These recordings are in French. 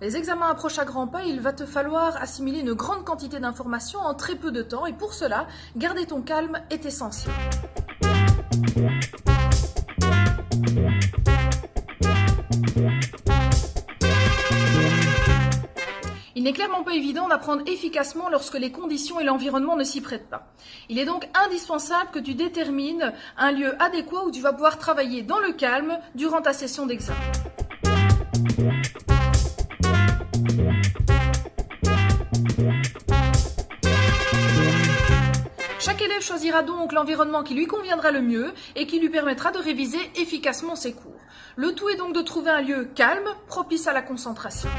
Les examens approchent à grands pas et il va te falloir assimiler une grande quantité d'informations en très peu de temps et pour cela, garder ton calme est essentiel. Il n'est clairement pas évident d'apprendre efficacement lorsque les conditions et l'environnement ne s'y prêtent pas. Il est donc indispensable que tu détermines un lieu adéquat où tu vas pouvoir travailler dans le calme durant ta session d'examen. Chaque élève choisira donc l'environnement qui lui conviendra le mieux et qui lui permettra de réviser efficacement ses cours. Le tout est donc de trouver un lieu calme, propice à la concentration.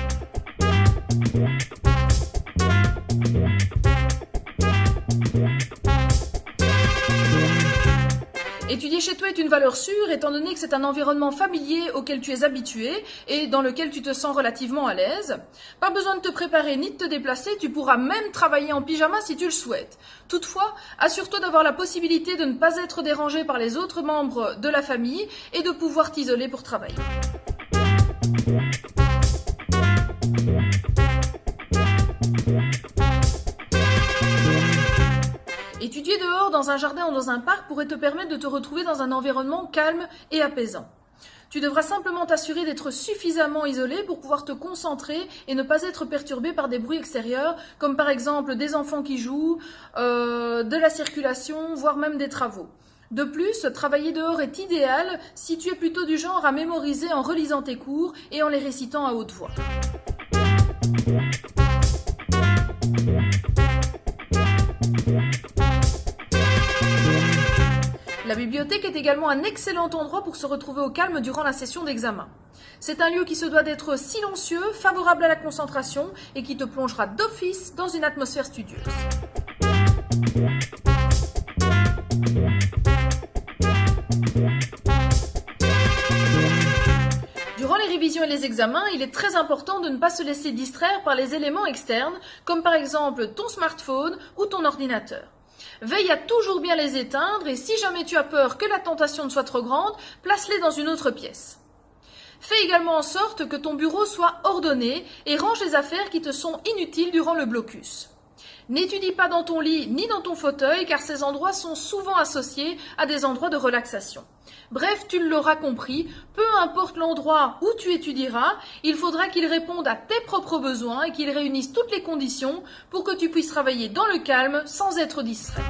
Étudier chez toi est une valeur sûre étant donné que c'est un environnement familier auquel tu es habitué et dans lequel tu te sens relativement à l'aise. Pas besoin de te préparer ni de te déplacer, tu pourras même travailler en pyjama si tu le souhaites. Toutefois, assure-toi d'avoir la possibilité de ne pas être dérangé par les autres membres de la famille et de pouvoir t'isoler pour travailler. Étudier dehors, dans un jardin ou dans un parc pourrait te permettre de te retrouver dans un environnement calme et apaisant. Tu devras simplement t'assurer d'être suffisamment isolé pour pouvoir te concentrer et ne pas être perturbé par des bruits extérieurs, comme par exemple des enfants qui jouent, de la circulation, voire même des travaux. De plus, travailler dehors est idéal si tu es plutôt du genre à mémoriser en relisant tes cours et en les récitant à haute voix. La bibliothèque est également un excellent endroit pour se retrouver au calme durant la session d'examen. C'est un lieu qui se doit d'être silencieux, favorable à la concentration et qui te plongera d'office dans une atmosphère studieuse. Durant les révisions et les examens, il est très important de ne pas se laisser distraire par les éléments externes, comme par exemple ton smartphone ou ton ordinateur. Veille à toujours bien les éteindre et si jamais tu as peur que la tentation ne soit trop grande, place-les dans une autre pièce. Fais également en sorte que ton bureau soit ordonné et range les affaires qui te sont inutiles durant le blocus. N'étudie pas dans ton lit ni dans ton fauteuil car ces endroits sont souvent associés à des endroits de relaxation. Bref, tu l'auras compris, peu importe l'endroit où tu étudieras, il faudra qu'il réponde à tes propres besoins et qu'il réunisse toutes les conditions pour que tu puisses travailler dans le calme sans être distrait.